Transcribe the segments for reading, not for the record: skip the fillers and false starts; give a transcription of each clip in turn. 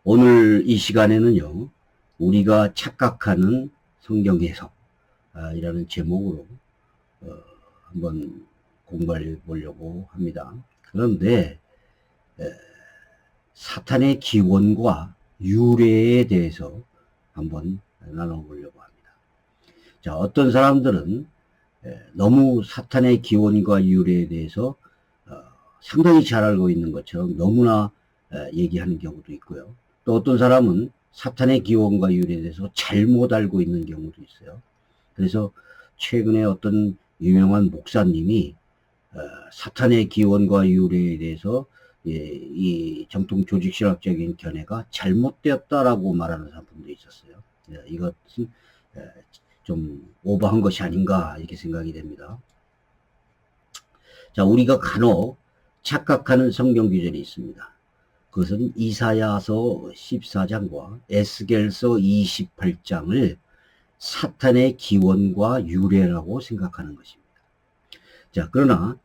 오늘 이 시간에는요, 우리가 착각하는 성경 해석, 이라는 제목으로 한번 공부해 보려고 합니다. 그런데 사탄의 기원과 유래에 대해서 한번 나눠보려고 합니다. 자, 어떤 사람들은 너무 사탄의 기원과 유래에 대해서 상당히 잘 알고 있는 것처럼 너무나 얘기하는 경우도 있고요. 또 어떤 사람은 사탄의 기원과 유래에 대해서 잘못 알고 있는 경우도 있어요. 그래서 최근에 어떤 유명한 목사님이 사탄의 기원과 유래에 대해서 이 정통 조직신학적인 견해가 잘못되었다라고 말하는 사람도 있었어요. 이것은 좀 오버한 것이 아닌가 이렇게 생각이 됩니다. 자, 우리가 간혹 착각하는 성경 구절이 있습니다. 그것은 이사야서 14장과 에스겔서 28장을 사탄의 기원과 유래라고 생각하는 것입니다. 자, 그러나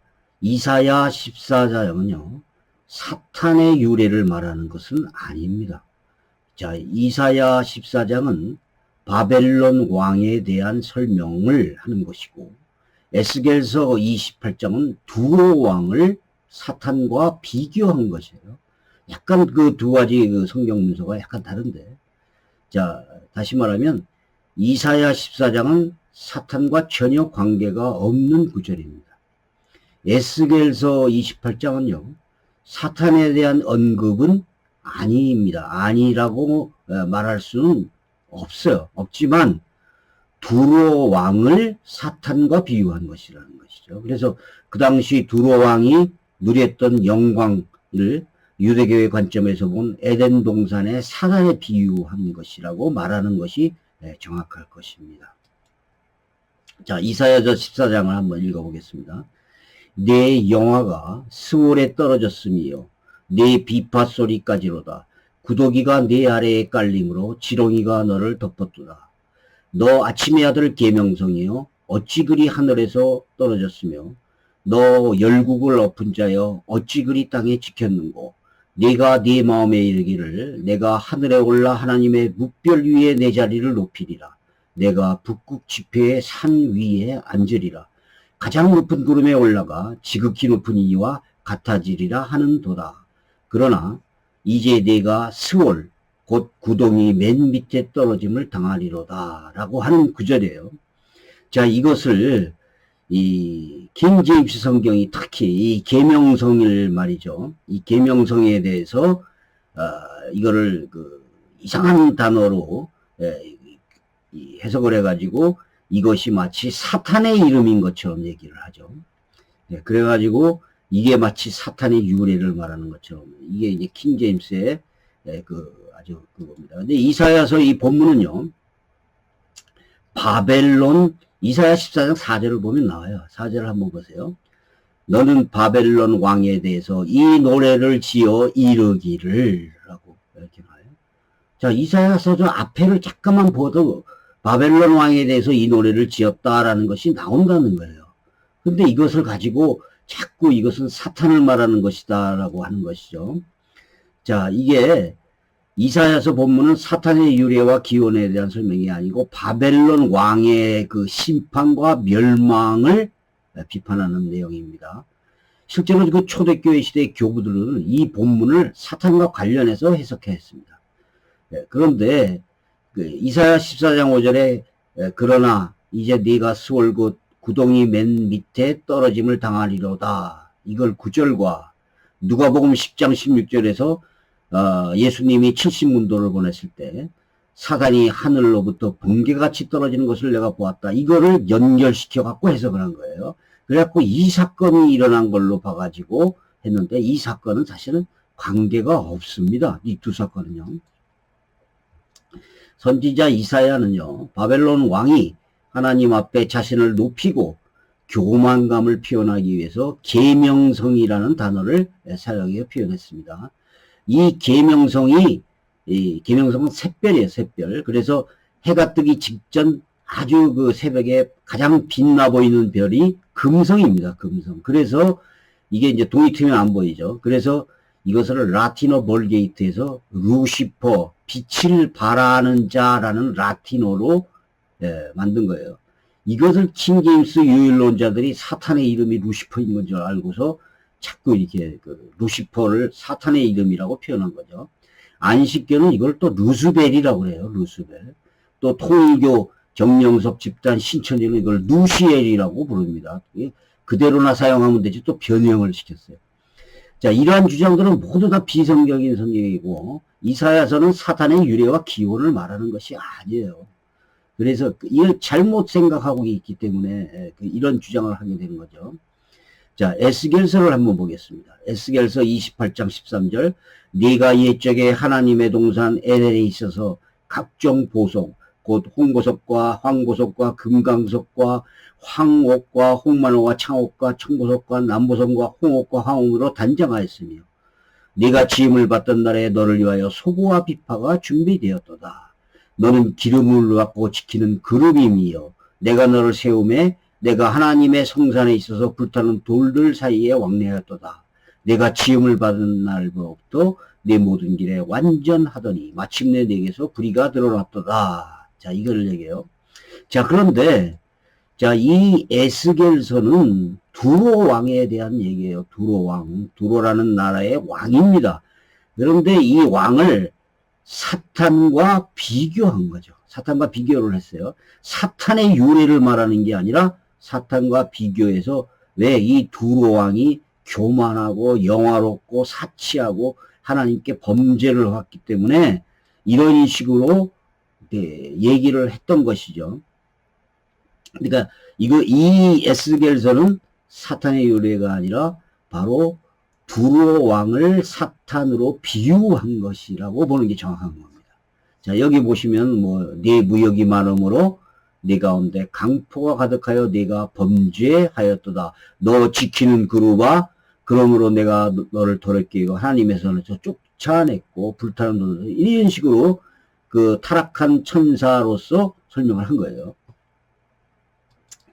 이사야 14장은요, 사탄의 유래를 말하는 것은 아닙니다. 자, 이사야 14장은 바벨론 왕에 대한 설명을 하는 것이고, 에스겔서 28장은 두로 왕을 사탄과 비교한 것이에요. 약간 그 두 가지 그 성경 문서가 약간 다른데, 자, 다시 말하면 이사야 14장은 사탄과 전혀 관계가 없는 구절입니다. 에스겔서 28장은요, 사탄에 대한 언급은 아닙니다. 아니라고 말할 수는 없어요. 없지만 두로 왕을 사탄과 비유한 것이라는 것이죠. 그래서 그 당시 두로 왕이 누렸던 영광을 유대교의 관점에서 본 에덴 동산의 사단에 비유한 것이라고 말하는 것이 정확할 것입니다. 자, 이사야서 14장을 한번 읽어보겠습니다. 내 영화가 스월에 떨어졌으며 내 비파 소리까지로다. 구더기가 내 아래에 깔림으로 지렁이가 너를 덮었도다. 너 아침의 아들 계명성이여 어찌 그리 하늘에서 떨어졌으며 너 열국을 엎은 자여 어찌 그리 땅에 지켰는고. 네가 네 마음에 이르기를 내가 하늘에 올라 하나님의 묵별 위에 내 자리를 높이리라. 내가 북극 지폐의 산 위에 앉으리라. 가장 높은 구름에 올라가 지극히 높은 이와 같아지리라 하는도다. 그러나 이제 내가 스월 곧 구덩이 맨 밑에 떨어짐을 당하리로다 라고 하는 구절이에요. 자, 이것을 이 킹 제임스 성경이 특히 이 계명성을 말이죠. 이 계명성에 대해서 이거를 그 이상한 단어로 해석을 해가지고 이것이 마치 사탄의 이름인 것처럼 얘기를 하죠. 그래가지고 이게 마치 사탄의 유래를 말하는 것처럼 이게 이제 킹 제임스의 그 아주 그겁니다. 근데 이사야서 이 본문은요, 바벨론 이사야 14장 4절을 보면 나와요. 4절을 한번 보세요. 너는 바벨론 왕에 대해서 이 노래를 지어 이르기를 라고 이렇게 나와요. 자, 이사야서 저 앞에를 잠깐만 보도 바벨론 왕에 대해서 이 노래를 지었다라는 것이 나온다는 거예요. 근데 이것을 가지고 자꾸 이것은 사탄을 말하는 것이다 라고 하는 것이죠. 자, 이게 이사야서 본문은 사탄의 유래와 기원에 대한 설명이 아니고 바벨론 왕의 그 심판과 멸망을 비판하는 내용입니다. 실제로 그 초대교회 시대 교부들은 이 본문을 사탄과 관련해서 해석했습니다. 그런데 그 이사야 14장 5절에 그러나 이제 네가 스월 곧 구덩이 맨 밑에 떨어짐을 당하리로다. 이걸 9절과 누가복음 10장 16절에서 예수님이 70문도를 보냈을 때 사단이 하늘로부터 번개같이 떨어지는 것을 내가 보았다. 이거를 연결시켜 갖고 해석을 한 거예요. 그래갖고 이 사건이 일어난 걸로 봐가지고 했는데 이 사건은 사실은 관계가 없습니다. 이 두 사건은요. 선지자 이사야는요, 바벨론 왕이 하나님 앞에 자신을 높이고 교만감을 표현하기 위해서 계명성이라는 단어를 사용해 표현했습니다. 이 계명성은 샛별이에요, 샛별. 그래서 해가 뜨기 직전 아주 그 새벽에 가장 빛나 보이는 별이 금성입니다, 금성. 그래서 이게 이제 동이 트면 안 보이죠. 그래서 이것을 라틴어 벌게이트에서 루시퍼, 빛을 발하는 자라는 라틴어로 만든 거예요. 이것을 킹제임스 유일론자들이 사탄의 이름이 루시퍼인 건 줄 알고서 자꾸 이렇게 루시퍼를 사탄의 이름이라고 표현한 거죠. 안식교는 이걸 또 루스벨이라고 그래요. 루스벨. 또 통일교 정영석 집단 신천지는 이걸 루시엘이라고 부릅니다. 그대로나 사용하면 되지 또 변형을 시켰어요. 자, 이러한 주장들은 모두 다 비성경인 성경이고 이사야서는 사탄의 유래와 기원을 말하는 것이 아니에요. 그래서 이걸 잘못 생각하고 있기 때문에 이런 주장을 하게 되는 거죠. 자, 에스겔서를 한번 보겠습니다. 에스겔서 28장 13절 네가 옛적에 하나님의 동산 에덴에 있어서 각종 보석 곧 홍보석과 황보석과 금강석과 황옥과 홍만호와 창옥과 청보석과 남보석과 홍옥과 황옥으로 단장하였으며 네가 지음을 받던 날에 너를 위하여 소고와 비파가 준비되었도다. 너는 기름을 받고 지키는 그룹임이여 내가 너를 세우매 내가 하나님의 성산에 있어서 불타는 돌들 사이에 왕래하였도다. 내가 지음을 받은 날부터 내 모든 길에 완전하더니 마침내 내게서 불의가 드러났도다. 자, 이걸 얘기해요. 자, 그런데 자, 이 에스겔서는 두로 왕에 대한 얘기예요. 두로 왕. 두로라는 나라의 왕입니다. 그런데 이 왕을 사탄과 비교한 거죠. 사탄과 비교를 했어요. 사탄의 유래를 말하는 게 아니라 사탄과 비교해서 왜 이 두로 왕이 교만하고 영화롭고 사치하고 하나님께 범죄를 했기 때문에 이런 식으로 얘기를 했던 것이죠. 그러니까 이 에스겔서는 사탄의 유래가 아니라 바로 두로 왕을 사탄으로 비유한 것이라고 보는 게 정확한 겁니다. 자, 여기 보시면 네 무역이 많음으로 네 가운데 강포가 가득하여 네가 범죄하였도다. 너 지키는 그루바 그러므로 내가 너를 돌이키고 하나님의 손에서 쫓아냈고 불타는 돌을 이런 식으로 그 타락한 천사로서 설명을 한 거예요.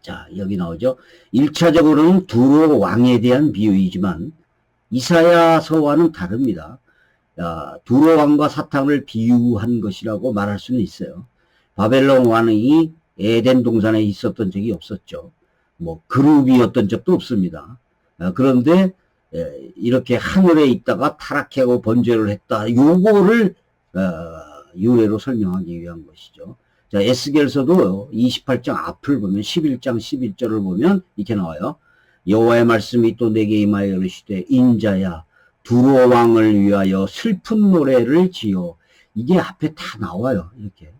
자, 여기 나오죠. 1차적으로는 두로 왕에 대한 비유이지만 이사야서와는 다릅니다. 두로 왕과 사탄을 비유한 것이라고 말할 수는 있어요. 바벨론 왕이 에덴 동산에 있었던 적이 없었죠. 그룹이었던 적도 없습니다. 그런데 이렇게 하늘에 있다가 타락하고 번제를 했다. 요거를 유래로 설명하기 위한 것이죠. 자, 에스겔서도 28장 앞을 보면 11장 11절을 보면 이렇게 나와요. 여호와의 말씀이 또 내게 임하여 이르시되 인자야 두로 왕을 위하여 슬픈 노래를 지어. 이게 앞에 다 나와요. 이렇게.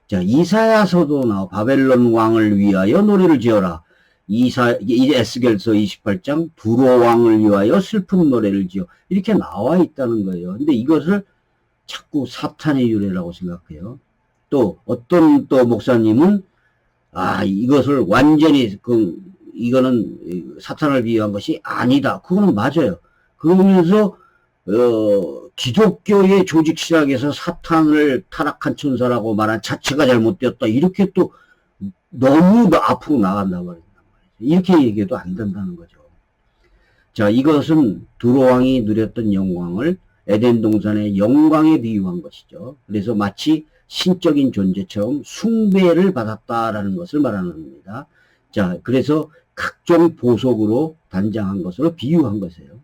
자, 이사야서도 나와. 바벨론 왕을 위하여 노래를 지어라. 에스겔서 28장 두로 왕을 위하여 슬픈 노래를 지어. 이렇게 나와 있다는 거예요. 근데 이것을 자꾸 사탄의 유래라고 생각해요. 또 어떤 또 목사님은 이것을 완전히 이거는 사탄을 비유한 것이 아니다. 그거는 맞아요. 그러면서 기독교의 조직 시작에서 사탄을 타락한 천사라고 말한 자체가 잘못되었다. 이렇게 또 너무 앞으로 나간단 말이에요. 이렇게 얘기해도 안 된다는 거죠. 자, 이것은 두로 왕이 누렸던 영광을 에덴 동산의 영광에 비유한 것이죠. 그래서 마치 신적인 존재처럼 숭배를 받았다라는 것을 말하는 겁니다. 자, 그래서 각종 보석으로 단장한 것으로 비유한 것이에요.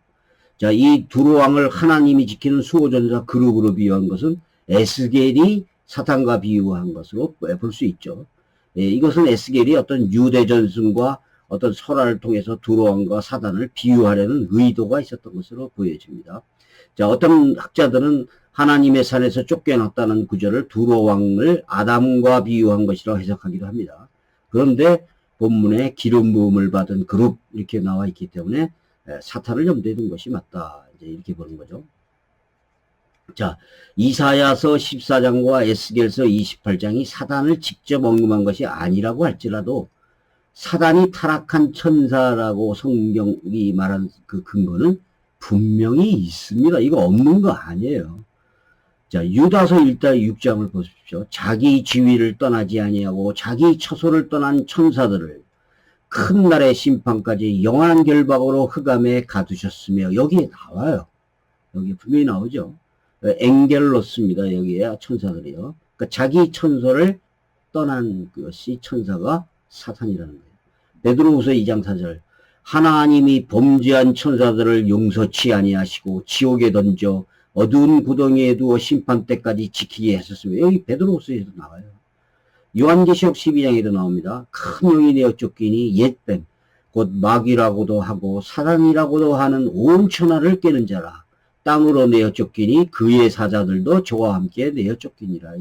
자, 이 두로 왕을 하나님이 지키는 수호전사 그룹으로 비유한 것은 에스겔이 사탄과 비유한 것으로 볼 수 있죠. 이것은 에스겔이 어떤 유대 전승과 어떤 설화를 통해서 두로 왕과 사단을 비유하려는 의도가 있었던 것으로 보여집니다. 자, 어떤 학자들은 하나님의 산에서 쫓겨났다는 구절을 두로 왕을 아담과 비유한 것이라고 해석하기도 합니다. 그런데 본문에 기름 부음을 받은 그룹 이렇게 나와 있기 때문에 사탄을 염두에 둔 것이 맞다. 이제 이렇게 보는 거죠. 자, 이사야서 14장과 에스겔서 28장이 사단을 직접 언급한 것이 아니라고 할지라도 사단이 타락한 천사라고 성경이 말한 그 근거는 분명히 있습니다. 이거 없는 거 아니에요. 자, 유다서 1-6장을 보십시오. 자기 지위를 떠나지 아니하고 자기 처소를 떠난 천사들을 큰 날의 심판까지 영원한 결박으로 흑암에 가두셨으며 여기에 나와요. 여기 분명히 나오죠. 엥겔로스입니다. 여기에 천사들이요. 그러니까 자기 천소를 떠난 것이 천사가 사탄이라는 거예요. 베드로후서 2장 4절 하나님이 범죄한 천사들을 용서치 아니하시고 지옥에 던져 어두운 구덩이에 두어 심판 때까지 지키게 하셨으며 여기 베드로후서에도 나와요. 요한계시록 12장에도 나옵니다. 큰 영이 내어 쫓기니 옛뱀 곧 마귀라고도 하고 사단이라고도 하는 온 천하를 깨는 자라. 땅으로 내어 쫓기니 그의 사자들도 저와 함께 내어 쫓기니라.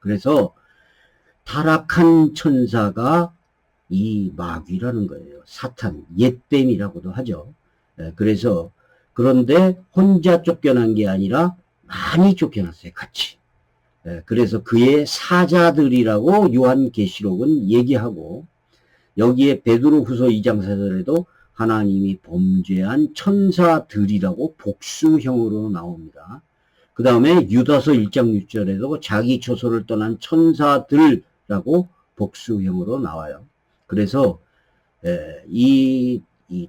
그래서 타락한 천사가 이 마귀라는 거예요. 사탄, 옛뱀이라고도 하죠. 그래서 그런데 혼자 쫓겨난 게 아니라 많이 쫓겨났어요. 같이. 그래서 그의 사자들이라고 요한계시록은 얘기하고 여기에 베드로후서 2장 4절에도 하나님이 범죄한 천사들이라고 복수형으로 나옵니다. 그 다음에 유다서 1장 6절에도 자기 처소를 떠난 천사들이라고 복수형으로 나와요. 그래서 이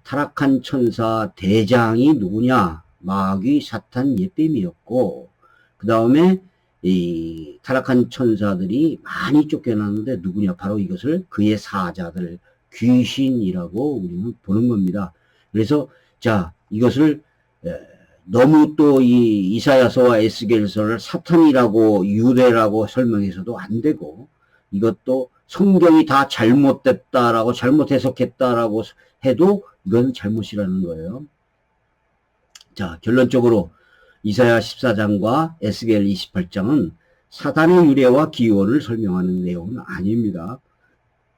타락한 천사 대장이 누구냐? 마귀, 사탄, 옛뱀이었고 그 다음에 이 타락한 천사들이 많이 쫓겨났는데 누구냐? 바로 이것을 그의 사자들, 귀신이라고 우리는 보는 겁니다. 그래서 자 이것을 너무 또 이 이사야서와 에스겔서를 사탄이라고 유대라고 설명해서도 안 되고 이것도 성경이 다 잘못됐다라고 잘못 해석했다라고 해도 이건 잘못이라는 거예요. 자 결론적으로 이사야 14장과 에스겔 28장은 사단의 유래와 기원을 설명하는 내용은 아닙니다.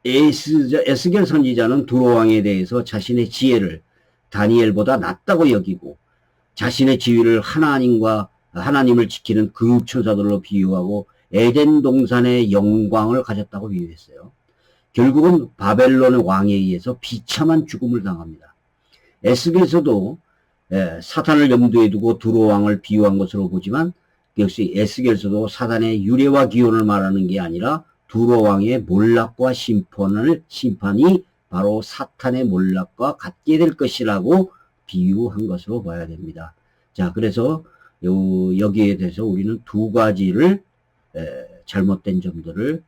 에스겔 선지자는 두로왕에 대해서 자신의 지혜를 다니엘보다 낫다고 여기고 자신의 지위를 하나님을 지키는 금천사들로 비유하고 에덴 동산의 영광을 가졌다고 비유했어요. 결국은 바벨론의 왕에 의해서 비참한 죽음을 당합니다. 에스겔서도 사탄을 염두에 두고 두로왕을 비유한 것으로 보지만 역시 에스겔서도 사단의 유래와 기원을 말하는 게 아니라 두로왕의 몰락과 심판이 바로 사탄의 몰락과 같게 될 것이라고 비유한 것으로 봐야 됩니다. 자, 그래서 여기에 대해서 우리는 두 가지를 잘못된 점들을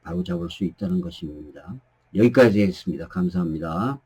바로잡을 수 있다는 것입니다. 여기까지 하겠습니다. 감사합니다.